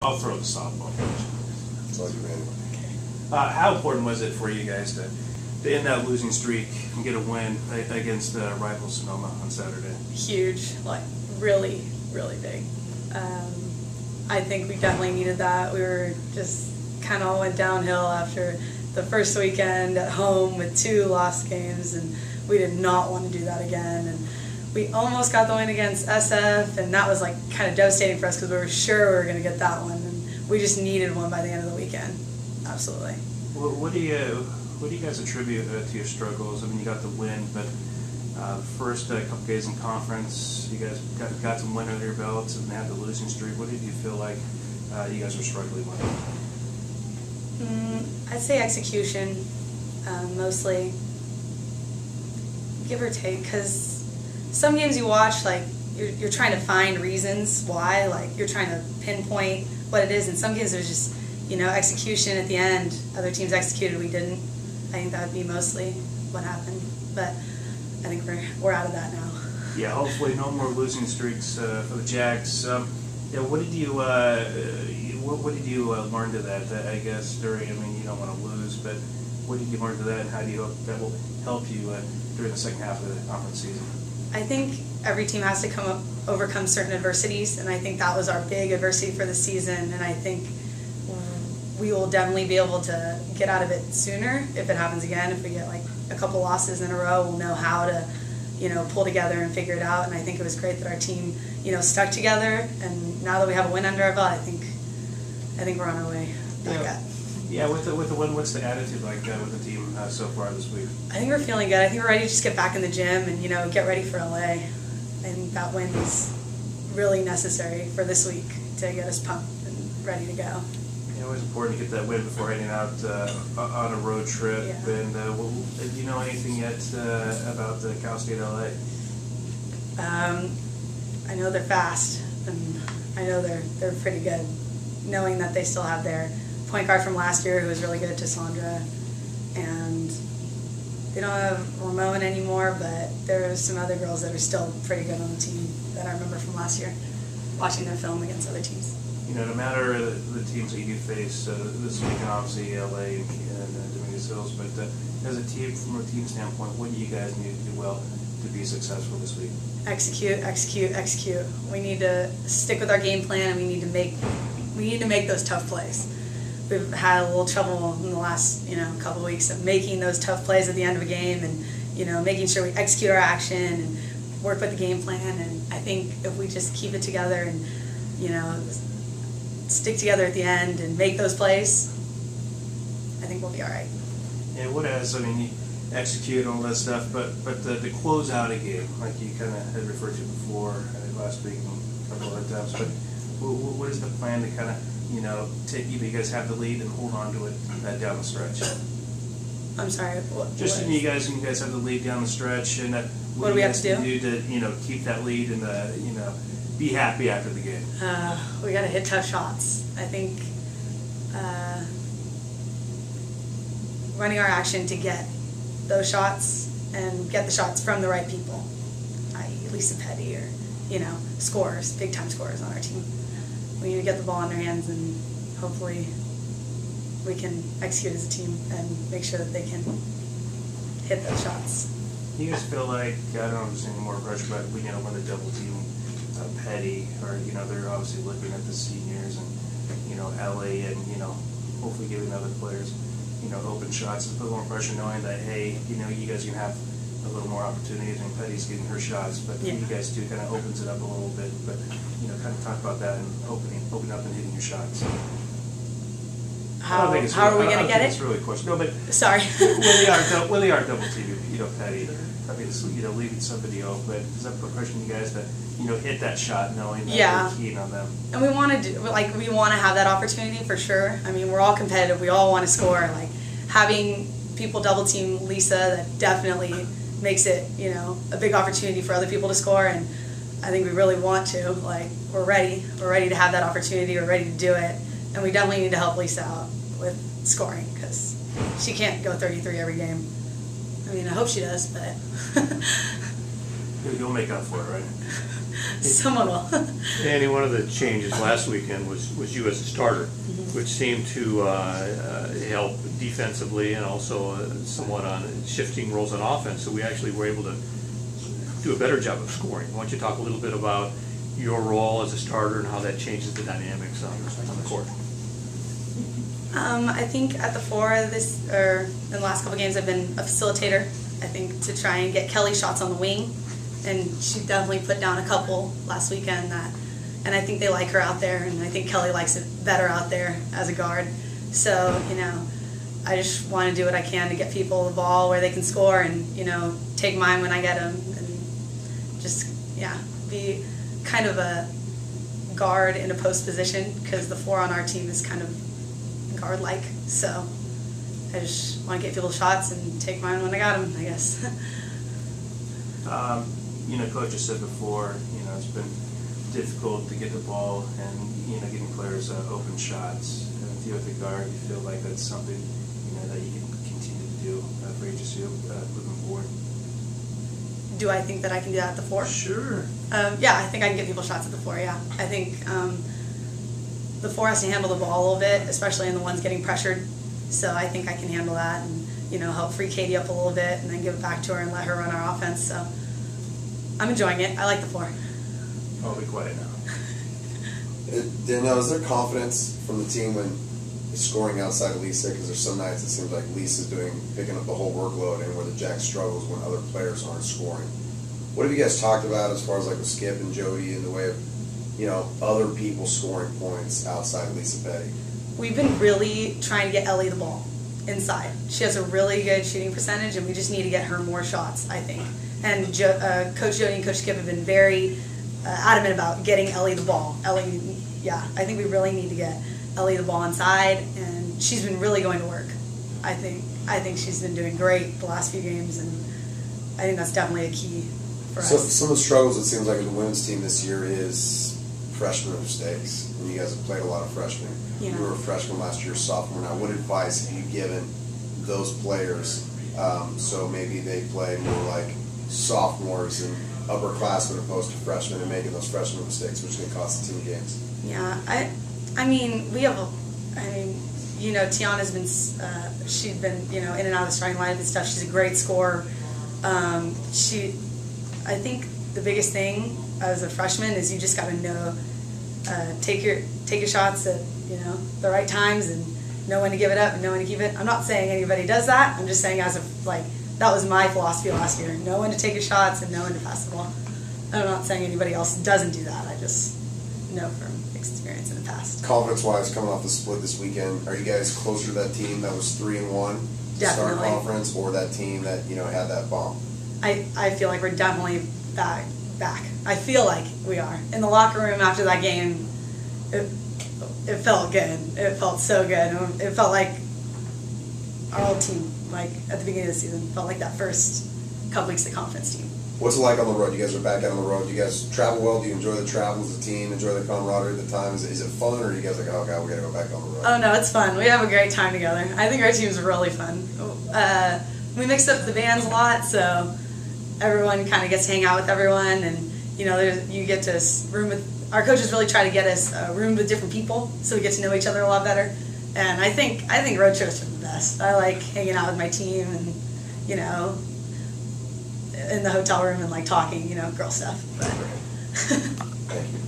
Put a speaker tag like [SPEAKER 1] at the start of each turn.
[SPEAKER 1] I'll throw the softball.
[SPEAKER 2] It's all you, man.
[SPEAKER 1] How important was it for you guys to end that losing streak and get a win against rival Sonoma on Saturday?
[SPEAKER 3] Huge, like really, really big. I think we definitely needed that. We were just kind of went downhill after the first weekend at home with 2 lost games, and we did not want to do that again. And we almost got the win against SF, and that was like kind of devastating for us because we were sure we were going to get that one, and we just needed one by the end of the weekend. Absolutely.
[SPEAKER 1] Well, what do you guys attribute to your struggles? I mean, you got the win, but first couple days in conference, you guys got some win under your belts and had the losing streak. What did you feel like you guys were struggling with?
[SPEAKER 3] I'd say execution, mostly, give or take, because some games you watch, like, you're trying to find reasons why, like, you're trying to pinpoint what it is, and some games there's just, you know, execution at the end. Other teams executed, we didn't. I think that would be mostly what happened, but I think we're out of that now.
[SPEAKER 1] Yeah, hopefully no more losing streaks for the Jacks. Yeah, what did you learn to that? I guess during, I mean, you don't want to lose, but what did you learn to that, and how do you hope that will help you during the second half of the conference season?
[SPEAKER 3] I think every team has to overcome certain adversities, and I think that was our big adversity for the season, and I think we will definitely be able to get out of it sooner if it happens again. If we get like a couple losses in a row, we'll know how to, you know, pull together and figure it out. And I think it was great that our team, you know, stuck together. And now that we have a win under our belt, I think we're on our way back up.
[SPEAKER 1] Yeah, with the win, what's the attitude like with the team so far this week?
[SPEAKER 3] I think we're feeling good. I think we're ready to just get back in the gym and, you know, get ready for LA. I think that win is really necessary for this week to get us pumped and ready to go.
[SPEAKER 1] It was important to get that win before heading out on a road trip.
[SPEAKER 3] Yeah.
[SPEAKER 1] And do you know anything yet about Cal State LA?
[SPEAKER 3] I know they're fast, and I know they're pretty good. Knowing that they still have their point guard from last year who was really good, Sandra, and they don't have Ramon anymore, but there are some other girls that are still pretty good on the team that I remember from last year, watching their film against other teams.
[SPEAKER 1] You know, no matter the teams that you do face this week, and obviously LA and Dominguez Hills, but as a team, from a team standpoint, what do you guys need to do well to be successful this week?
[SPEAKER 3] Execute, execute, execute. We need to stick with our game plan, and we need to make those tough plays. We've had a little trouble in the last, you know, couple of weeks of making those tough plays at the end of a game, and, you know, making sure we execute our action and work with the game plan. And I think if we just keep it together and, you know, stick together at the end and make those plays, I think we'll be all right.
[SPEAKER 1] Yeah, what else? I mean, you execute all that stuff, but the close out a game, like you kind of had referred to before last week and a couple other times, but what is the plan to kind of, you know, you guys have the lead and hold on to it down the stretch?
[SPEAKER 3] I'm sorry.
[SPEAKER 1] You guys have the lead down the stretch, and
[SPEAKER 3] what do we have to do
[SPEAKER 1] to, you know, keep that lead and you know, be happy after the game?
[SPEAKER 3] We got to hit tough shots. I think running our action to get those shots and get the shots from the right people, i.e. Lisa Petty or, you know, scorers, big-time scorers on our team. We need to get the ball in their hands, and hopefully we can execute as a team and make sure that they can hit those shots.
[SPEAKER 1] You guys feel like, I don't know if there's any more pressure, but we, you know, when the double team Petty, or, you know, they're obviously looking at the seniors and, you know, LA, and, you know, hopefully giving other players, you know, open shots and put more pressure, knowing that, hey, you know, you guys can have a little more opportunities, and Petty's getting her shots, but
[SPEAKER 3] yeah.
[SPEAKER 1] You guys do kind of opens it up a little bit, but, you know, kind of talk about that and opening up and hitting your shots.
[SPEAKER 3] How are we going to get it?
[SPEAKER 1] It's really a question. No, but
[SPEAKER 3] sorry.
[SPEAKER 1] when they are double teaming, you know, Petty, I mean, it's, you know, leaving somebody open, but does that put pressure on you guys to, you know, hit that shot knowing that you're keen on them?
[SPEAKER 3] And we want to we want to have that opportunity for sure. I mean, we're all competitive. We all want to score. Like, having people double team Lisa, that definitely makes it, you know, a big opportunity for other people to score. And I think we really want to. Like, we're ready. We're ready to have that opportunity. We're ready to do it. And we definitely need to help Lisa out with scoring, because she can't go 33 every game. I mean, I hope she does, but
[SPEAKER 1] You'll make up for it, right?
[SPEAKER 3] Someone will.
[SPEAKER 4] Dani, one of the changes last weekend was you as a starter, which seemed to help defensively and also somewhat on shifting roles on offense. So we actually were able to do a better job of scoring. Why don't you talk a little bit about your role as a starter and how that changes the dynamics on the court?
[SPEAKER 3] I think at the 4 in the last couple games, I've been a facilitator. I think to try and get Kelly shots on the wing, and she definitely put down a couple last weekend. And I think they like her out there, and I think Kelly likes it better out there as a guard. So I just want to do what I can to get people the ball where they can score, and take mine when I get them, and just be kind of a guard in a post position, because the 4 on our team is kind of guard-like. So I just want to get people shots and take mine when I got them, I guess.
[SPEAKER 1] Coach has said before, it's been difficult to get the ball and, getting players open shots. And if you're the guard, you feel like that's something, that you can continue to do for HSU moving forward.
[SPEAKER 3] Do I think that I can do that at the 4?
[SPEAKER 1] Sure.
[SPEAKER 3] I think I can get people shots at the 4, yeah. I think the 4 has to handle the ball a little bit, especially in the ones getting pressured. So I think I can handle that and, help free Katie up a little bit and then give it back to her and let her run our offense. So I'm enjoying it. I like the 4.
[SPEAKER 1] I'll be quiet now.
[SPEAKER 2] Danielle, is there confidence from the team when scoring outside of Lisa? Because there's some nights it seems like Lisa's picking up the whole workload, and where the Jacks struggles when other players aren't scoring. What have you guys talked about as far as like with Skip and Jody in the way of other people scoring points outside of Lisa Petty?
[SPEAKER 3] We've been really trying to get Ellie the ball inside. She has a really good shooting percentage, and we just need to get her more shots, I think. And Coach Jody and Coach Skip have been very adamant about getting Ellie the ball. Ellie, I think we really need to get Ellie the ball inside, and she's been really going to work. I think she's been doing great the last few games, and I think that's definitely a key for us.
[SPEAKER 2] So some of the struggles it seems like with the women's team this year is freshman mistakes, and you guys have played a lot of freshmen.
[SPEAKER 3] Yeah.
[SPEAKER 2] You were a freshman last year, sophomore now. What advice have you given those players so maybe they play more like sophomores and upperclassmen opposed to freshmen and making those freshman mistakes, which can cost the team games?
[SPEAKER 3] Yeah, I mean, Tiana's been, she's been, in and out of the starting lineup and stuff. She's a great scorer. I think the biggest thing as a freshman is you just got to know, take your shots at, the right times and know when to give it up and know when to keep it. I'm not saying anybody does that. I'm just saying that was my philosophy last year. Know when to take your shots and know when to pass the ball. I'm not saying anybody else doesn't do that. I just know from experience in the past.
[SPEAKER 2] Confidence-wise, coming off the split this weekend, are you guys closer to that team that was 3-1 to start conference, or that team that had that bump?
[SPEAKER 3] I feel like we're definitely back. I feel like we are. In the locker room after that game, it felt good. It felt so good. It felt like our old team, like at the beginning of the season, felt like that first couple weeks of the conference team.
[SPEAKER 2] What's it like on the road? You guys are back out on the road. Do you guys travel well? Do you enjoy the travel as a team? Enjoy the camaraderie at the time? Is it fun, or are you guys like, oh god, we got to go back on the road?
[SPEAKER 3] Oh no, it's fun. We have a great time together. I think our team's really fun. We mix up the bands a lot, so everyone kind of gets to hang out with everyone, and you get to room with. Our coaches really try to get us roomed with different people, so we get to know each other a lot better. And I think road trips are the best. I like hanging out with my team and in the hotel room and like talking, girl stuff. But
[SPEAKER 2] Thank you.